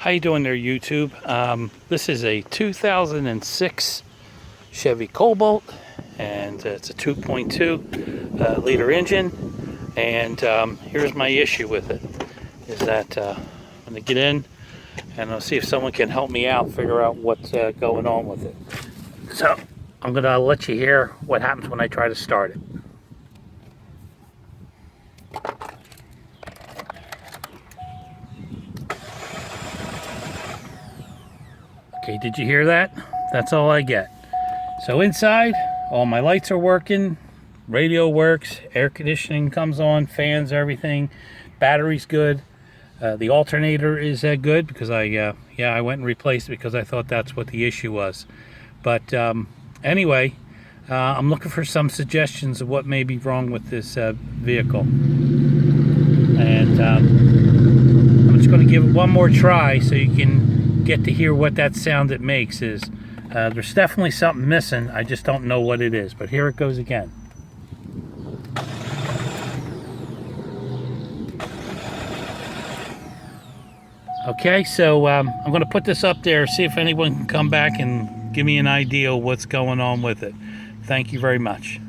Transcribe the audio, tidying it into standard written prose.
How you doing there, YouTube? This is a 2006 Chevy Cobalt, and it's a 2.2 liter engine. And here's my issue with it, is that I'm going to get in and I'll see if someone can help me out, figure out what's going on with it. So I'm going to let you hear what happens when I try to start it. Okay, did you hear that? That's all I get. So inside, all my lights are working, radio works, air conditioning comes on, fans, everything. Battery's good. The alternator is good because I went and replaced it because I thought that's what the issue was. But anyway, I'm looking for some suggestions of what may be wrong with this vehicle. And I'm just going to give it one more try so you can get to hear what that sound it makes is. There's definitely something missing. I just don't know what it is. But here it goes again. Okay, so I'm going to put this up there, see if anyone can come back and give me an idea of what's going on with it. Thank you very much.